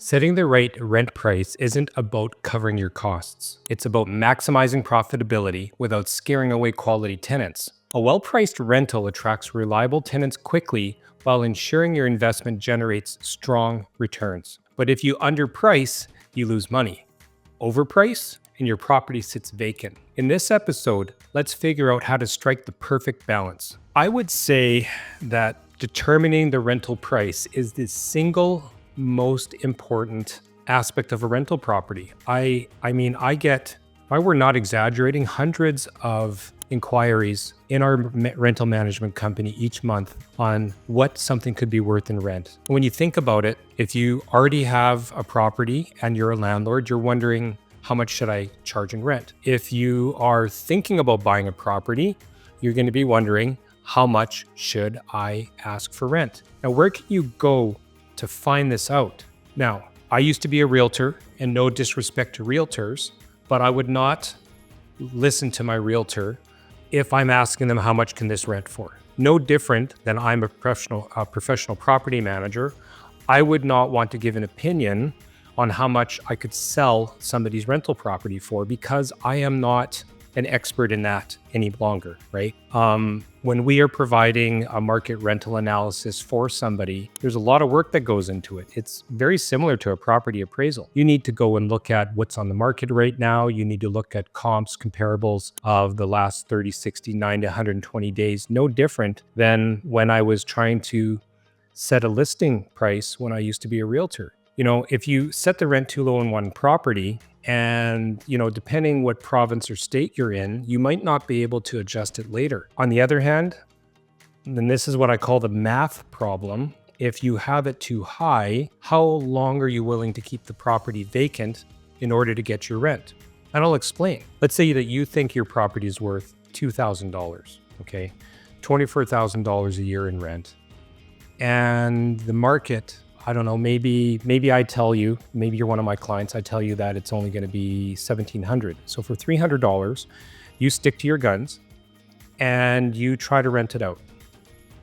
Setting the right rent price isn't about covering your costs. It's about maximizing profitability without scaring away quality tenants. A well-priced rental attracts reliable tenants quickly while ensuring your investment generates strong returns. But if you underprice, you lose money. Overprice, and your property sits vacant. In this episode, let's figure out how to strike the perfect balance. I would say that determining the rental price is the single most important aspect of a rental property. I get, if I were not exaggerating, hundreds of inquiries in our rental management company each month on what something could be worth in rent. When you think about it, if you already have a property and you're a landlord, you're wondering, how much should I charge in rent? If you are thinking about buying a property, you're going to be wondering, how much should I ask for rent? Now, where can you go to find this out? Now, I used to be a realtor, and no disrespect to realtors, but I would not listen to my realtor if I'm asking them how much can this rent for. No different than I'm a professional property manager. I would not want to give an opinion on how much I could sell somebody's rental property for because I am not an expert in that any longer, right? When we are providing a market rental analysis for somebody, there's a lot of work that goes into it. It's very similar to a property appraisal. You need to go and look at what's on the market right now. You need to look at comps, comparables of the last 30, 60, 90, 120 days. No different than when I was trying to set a listing price when I used to be a realtor. You know, if you set the rent too low in one property, and, depending what province or state you're in, you might not be able to adjust it later. On the other hand, and this is what I call the math problem, if you have it too high, how long are you willing to keep the property vacant in order to get your rent? And I'll explain. Let's say that you think your property is worth $2,000, okay? $24,000 a year in rent. And the market, I don't know, maybe I tell you, maybe you're one of my clients, I tell you that it's only going to be $1,700. So for $300, you stick to your guns and you try to rent it out.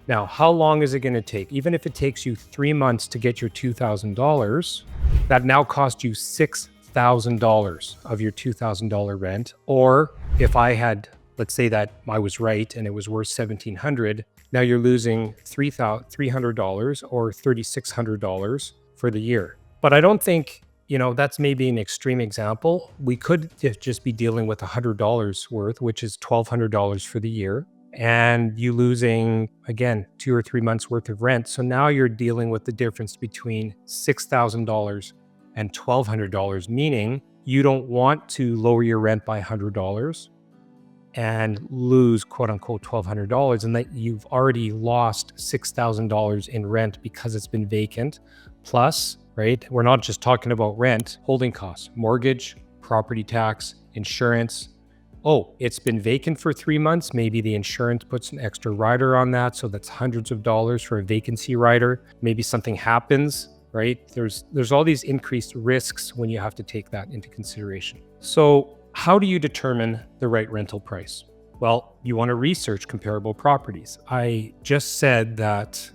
Now, how long is it going to take? Even if it takes you 3 months to get your $2,000, that now cost you $6,000 of your $2,000 rent. Or if I had, let's say that I was right and it was worth $1,700, now you're losing $300 or $3,600 for the year. But I don't think, that's maybe an extreme example. We could just be dealing with $100 worth, which is $1,200 for the year. And you losing, again, 2 or 3 months worth of rent. So now you're dealing with the difference between $6,000 and $1,200, meaning you don't want to lower your rent by $100 and lose quote unquote $1,200, and that you've already lost $6,000 in rent because it's been vacant. Plus, right, we're not just talking about rent, holding costs, mortgage, property tax, insurance. Oh, it's been vacant for 3 months. Maybe the insurance puts an extra rider on that. So that's hundreds of dollars for a vacancy rider. Maybe something happens, right? There's all these increased risks when you have to take that into consideration. So how do you determine the right rental price? Well, you want to research comparable properties. I just said that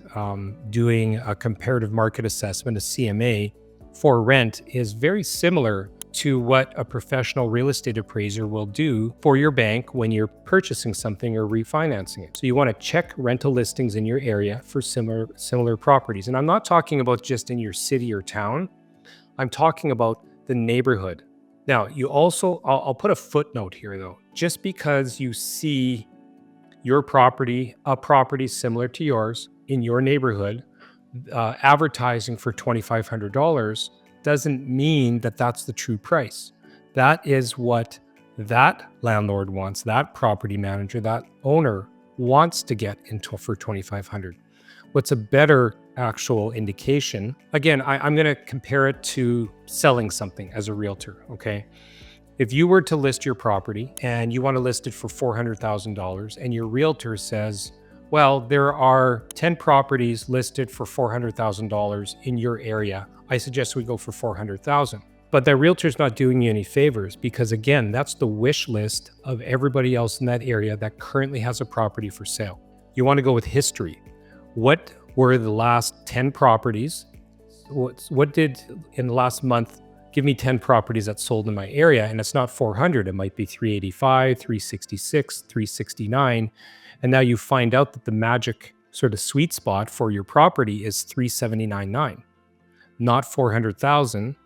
doing a comparative market assessment, a CMA, for rent is very similar to what a professional real estate appraiser will do for your bank when you're purchasing something or refinancing it. So you want to check rental listings in your area for similar properties. And I'm not talking about just in your city or town. I'm talking about the neighborhood. Now, you also, I'll put a footnote here though. Just because you see your property, a property similar to yours in your neighborhood, advertising for $2,500 doesn't mean that that's the true price. That is what that landlord wants, that property manager, that owner wants to get into for $2,500. What's a better actual indication? Again, I'm going to compare it to selling something as a realtor, okay? If you were to list your property and you want to list it for $400,000 and your realtor says, well, there are 10 properties listed for $400,000 in your area, I suggest we go for $400,000. But that realtor's not doing you any favors because, again, that's the wish list of everybody else in that area that currently has a property for sale. You want to go with history. What were the last 10 properties what did in the last month give me 10 properties that sold in my area, and it's not 400, it might be 385, 366, 369. And now you find out that the magic sort of sweet spot for your property is 379.9, not 400,000.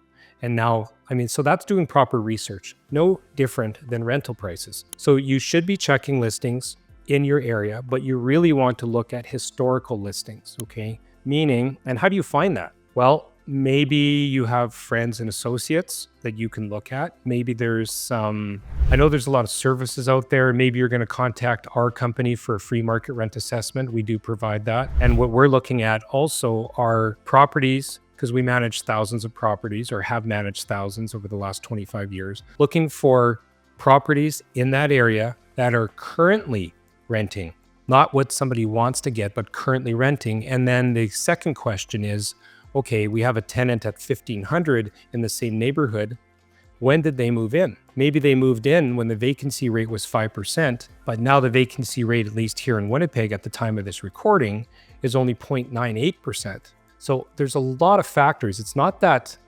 And now, I mean, so that's doing proper research, no different than rental prices. So you should be checking listings in your area, but you really want to look at historical listings, okay? Meaning, and how do you find that? Well, maybe you have friends and associates that you can look at. Maybe there's some, I know there's a lot of services out there. Maybe you're going to contact our company for a free market rent assessment. We do provide that. And what we're looking at also are properties, because we manage thousands of properties or have managed thousands over the last 25 years, looking for properties in that area that are currently renting, not what somebody wants to get, but currently renting. And then the second question is, okay, we have a tenant at 1,500 in the same neighborhood. When did they move in? Maybe they moved in when the vacancy rate was 5%, but now the vacancy rate, at least here in Winnipeg at the time of this recording, is only 0.98%. So there's a lot of factors. It's not that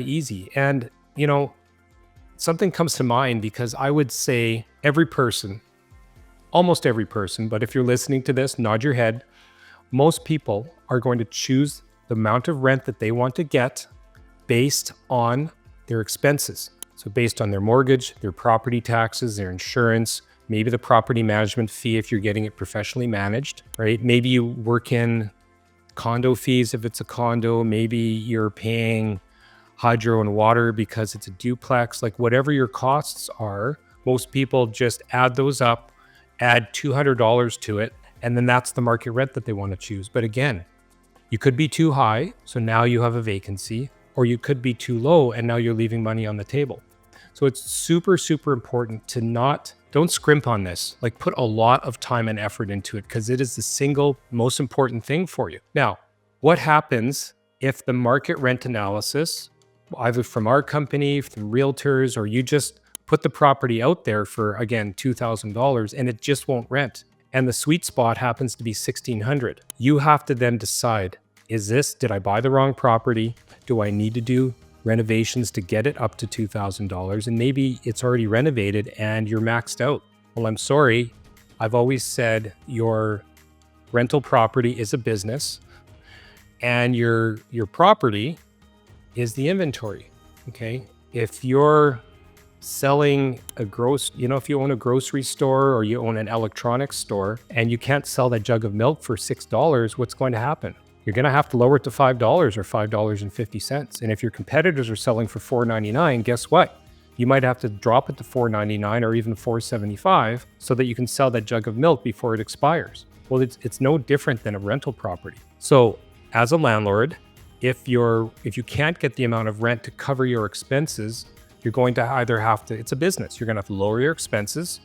easy. And, you know, something comes to mind because I would say every person, almost every person, but if you're listening to this, nod your head. Most people are going to choose the amount of rent that they want to get based on their expenses. So based on their mortgage, their property taxes, their insurance, maybe the property management fee if you're getting it professionally managed, right? Maybe you work in condo fees if it's a condo. Maybe you're paying hydro and water because it's a duplex. Like whatever your costs are, most people just add those up, add $200 to it, and then that's the market rent that they want to choose. But again, you could be too high, so now you have a vacancy, or you could be too low and now you're leaving money on the table. So it's super, super important to don't scrimp on this. Like put a lot of time and effort into it because it is the single most important thing for you. Now, what happens if the market rent analysis, either from our company, from realtors, or you just put the property out there for, again, $2,000 and it just won't rent? And the sweet spot happens to be 1,600. You have to then decide, did I buy the wrong property? Do I need to do renovations to get it up to $2,000? And maybe it's already renovated and you're maxed out. Well, I'm sorry. I've always said your rental property is a business and your property is the inventory, okay? If you're selling if you own a grocery store or you own an electronics store and you can't sell that jug of milk for $6, what's going to happen? You're going to have to lower it to $5 or $5.50. And if your competitors are selling for $4.99, guess what? You might have to drop it to $4.99 or even $4.75 so that you can sell that jug of milk before it expires. Well, it's no different than a rental property. So as a landlord, if you can't get the amount of rent to cover your expenses, you're going to either it's a business, you're going to have to lower your expenses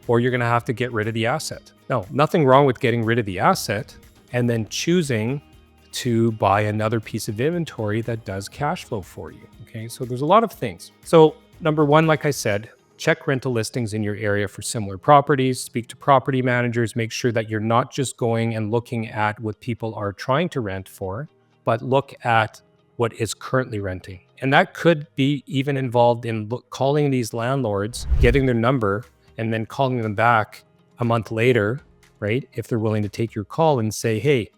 or you're going to have to get rid of the asset. Now, nothing wrong with getting rid of the asset and then choosing to buy another piece of inventory that does cash flow for you. Okay, so there's a lot of things. So number one, like I said, check rental listings in your area for similar properties, speak to property managers, make sure that you're not just going and looking at what people are trying to rent for, but look at what is currently renting. And that could be even involved in calling these landlords, getting their number, and then calling them back a month later, right? If they're willing to take your call and say, hey,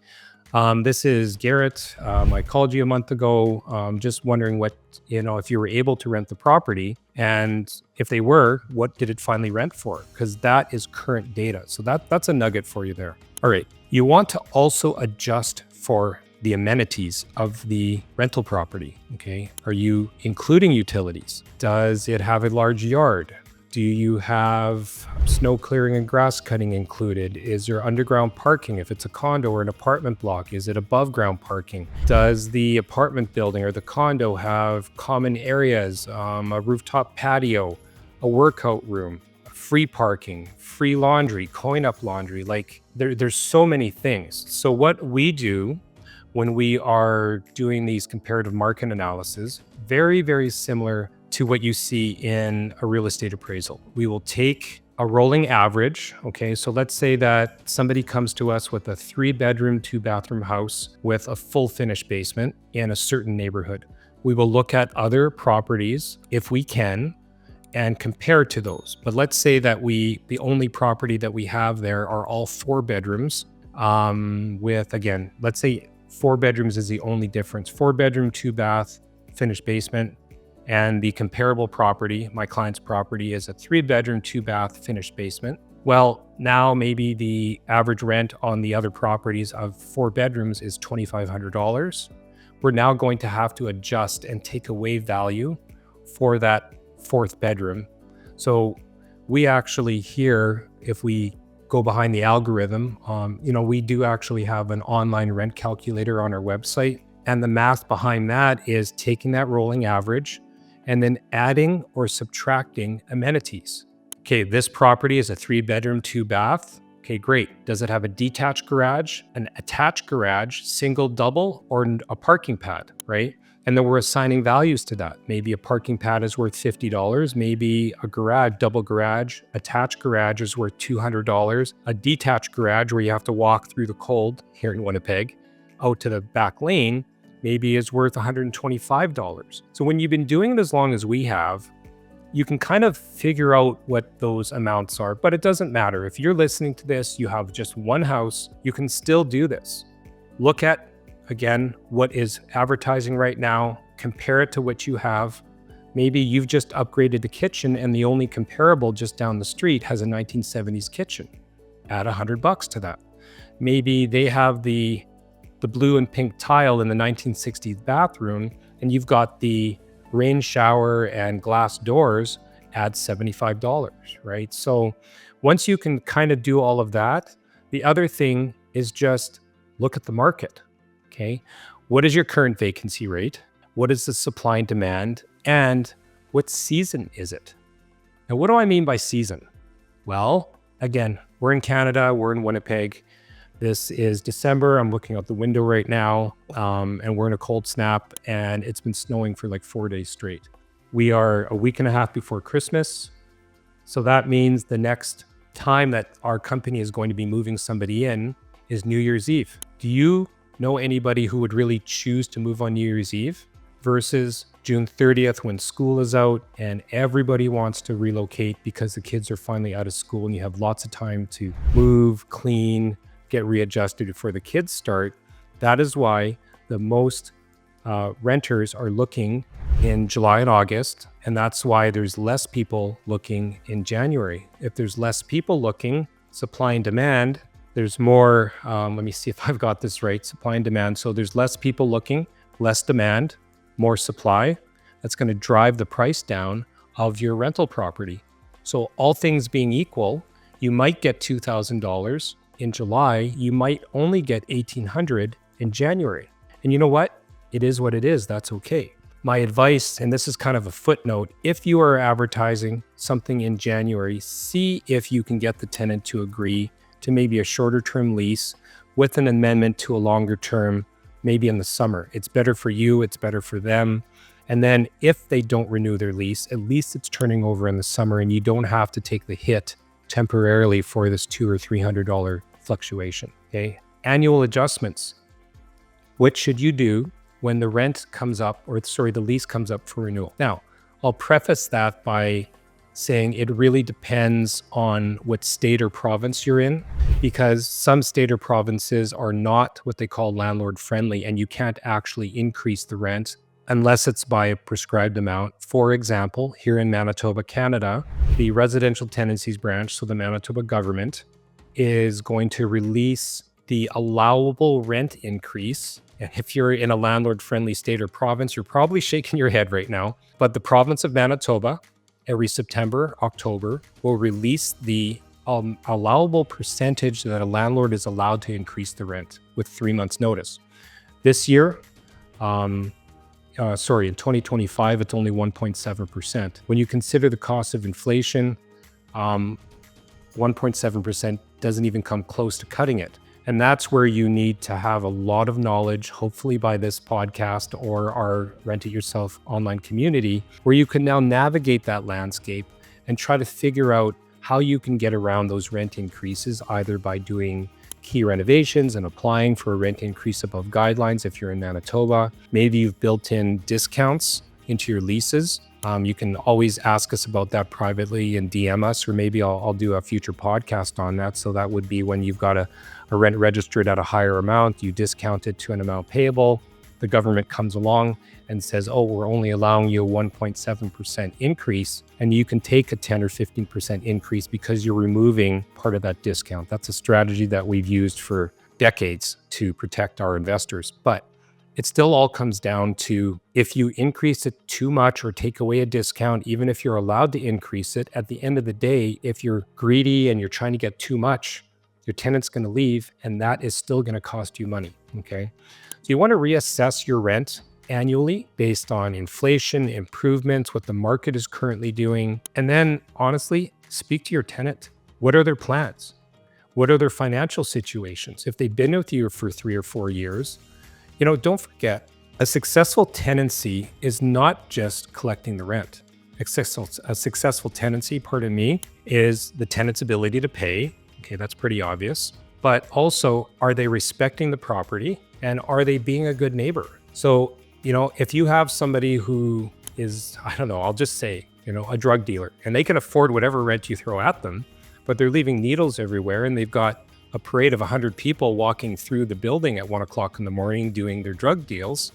this is Garret. I called you a month ago. Just wondering if you were able to rent the property, and if they were, what did it finally rent for? Because that is current data. So that's a nugget for you there. All right. You want to also adjust for the amenities of the rental property. Okay. Are you including utilities? Does it have a large yard? Do you have snow clearing and grass cutting included? Is there underground parking if it's a condo or an apartment block? Is it above ground parking? Does the apartment building or the condo have common areas, a rooftop patio, a workout room, free parking, free laundry, coin-up laundry? Like there's so many things. So what we do when we are doing these comparative market analysis, very, very similar to what you see in a real estate appraisal. We will take a rolling average. Okay, so let's say that somebody comes to us with a 3-bedroom, 2-bathroom house with a full finished basement in a certain neighborhood. We will look at other properties if we can and compare to those. But let's say that the only property that we have there are all 4 bedrooms with, again, let's say 4 bedrooms is the only difference. 4-bedroom, 2-bath, finished basement. And the comparable property, my client's property, is a 3-bedroom, 2-bath, finished basement. Well, now maybe the average rent on the other properties of 4 bedrooms is $2,500. We're now going to have to adjust and take away value for that 4th bedroom. So we actually here, if we go behind the algorithm, we do actually have an online rent calculator on our website. And the math behind that is taking that rolling average and then adding or subtracting amenities. Okay, this property is a 3-bedroom, 2-bath. Okay, great. Does it have a detached garage, an attached garage, single, double, or a parking pad, right? And then we're assigning values to that. Maybe a parking pad is worth $50. Maybe a garage, double garage, attached garage is worth $200. A detached garage where you have to walk through the cold here in Winnipeg out to the back lane maybe is worth $125. So when you've been doing it as long as we have, you can kind of figure out what those amounts are, but it doesn't matter. If you're listening to this, you have just one house, you can still do this. Look at, again, what is advertising right now, compare it to what you have. Maybe you've just upgraded the kitchen and the only comparable just down the street has a 1970s kitchen. Add $100 to that. Maybe they have the blue and pink tile in the 1960s bathroom, and you've got the rain shower and glass doors, add $75, right? So once you can kind of do all of that, the other thing is just look at the market, okay? What is your current vacancy rate? What is the supply and demand? And what season is it? Now, what do I mean by season? Well, again, we're in Canada, we're in Winnipeg. This is December. I'm looking out the window right now, and we're in a cold snap, and it's been snowing for like 4 days straight. We are a week and a half before Christmas. So that means the next time that our company is going to be moving somebody in is New Year's Eve. Do you know anybody who would really choose to move on New Year's Eve versus June 30th when school is out and everybody wants to relocate because the kids are finally out of school and you have lots of time to move, clean, get readjusted before the kids start? That is why the most renters are looking in July and August, and that's why there's less people looking in January. If there's less people looking, supply and demand, there's more, let me see if I've got this right, supply and demand. So there's less people looking, less demand, more supply. That's going to drive the price down of your rental property. So all things being equal, you might get $2,000 in July, you might only get $1,800 in January. And you know what? It is what it is. That's okay. My advice, and this is kind of a footnote, if you are advertising something in January, see if you can get the tenant to agree to maybe a shorter term lease with an amendment to a longer term, maybe in the summer. It's better for you, it's better for them. And then if they don't renew their lease, at least it's turning over in the summer and you don't have to take the hit temporarily for this $200 or $300 fluctuation, okay? Annual adjustments. What should you do when the rent comes up, the lease comes up for renewal? Now, I'll preface that by saying it really depends on what state or province you're in, because some state or provinces are not what they call landlord friendly, and you can't actually increase the rent unless it's by a prescribed amount. For example, here in Manitoba, Canada, the Residential Tenancies Branch, so the Manitoba government, is going to release the allowable rent increase. And if you're in a landlord-friendly state or province, you're probably shaking your head right now. But the province of Manitoba, every September, October, will release the allowable percentage that a landlord is allowed to increase the rent with 3 months' notice. This year, in 2025, it's only 1.7%. When you consider the cost of inflation, 1.7% doesn't even come close to cutting it. And that's where you need to have a lot of knowledge, hopefully by this podcast or our Rent It Yourself online community, where you can now navigate that landscape and try to figure out how you can get around those rent increases, either by doing key renovations and applying for a rent increase above guidelines if you're in Manitoba. Maybe you've built in discounts into your leases. You can always ask us about that privately and DM us, or maybe I'll do a future podcast on that. So that would be when you've got a rent registered at a higher amount, you discount it to an amount payable. The government comes along and says, oh, we're only allowing you a 1.7% increase, and you can take a 10 or 15% increase because you're removing part of that discount. That's a strategy that we've used for decades to protect our investors. But it still all comes down to, if you increase it too much or take away a discount, even if you're allowed to increase it, at the end of the day, if you're greedy and you're trying to get too much, your tenant's going to leave, and that is still going to cost you money. Okay. So you want to reassess your rent annually based on inflation, improvements, what the market is currently doing. And then honestly, speak to your tenant. What are their plans? What are their financial situations? If they've been with you for 3 or 4 years, don't forget, a successful tenancy is not just collecting the rent. A successful tenancy, pardon me, is the tenant's ability to pay. Okay, that's pretty obvious. But also, are they respecting the property, and are they being a good neighbor? So, if you have somebody who is, I don't know, I'll just say, a drug dealer, and they can afford whatever rent you throw at them, but they're leaving needles everywhere, and they've got a parade of 100 people walking through the building at 1 o'clock in the morning doing their drug deals,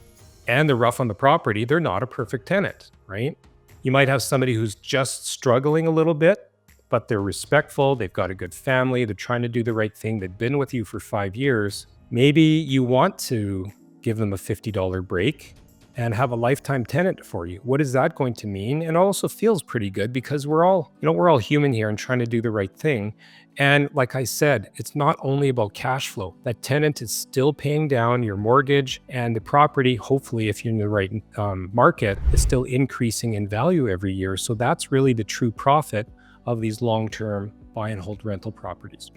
and they're rough on the property, they're not a perfect tenant, right? You might have somebody who's just struggling a little bit, but they're respectful, they've got a good family, they're trying to do the right thing, they've been with you for 5 years. Maybe you want to give them a $50 break and have a lifetime tenant for you. What is that going to mean? And it also feels pretty good because we're all human here and trying to do the right thing. And like I said, it's not only about cash flow. That tenant is still paying down your mortgage, and the property, hopefully, if you're in the right market, is still increasing in value every year. So that's really the true profit of these long-term buy and hold rental properties.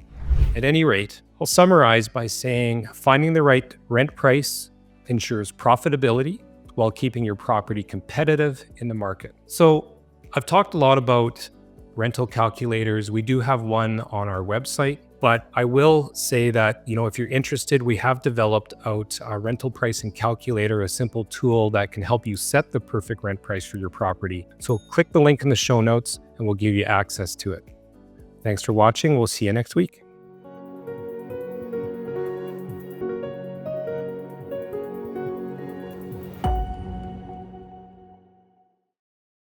At any rate, I'll summarize by saying finding the right rent price ensures profitability while keeping your property competitive in the market. So I've talked a lot about rental calculators. We do have one on our website, but I will say that, if you're interested, we have developed out a rental pricing calculator, a simple tool that can help you set the perfect rent price for your property. So click the link in the show notes and we'll give you access to it. Thanks for watching. We'll see you next week.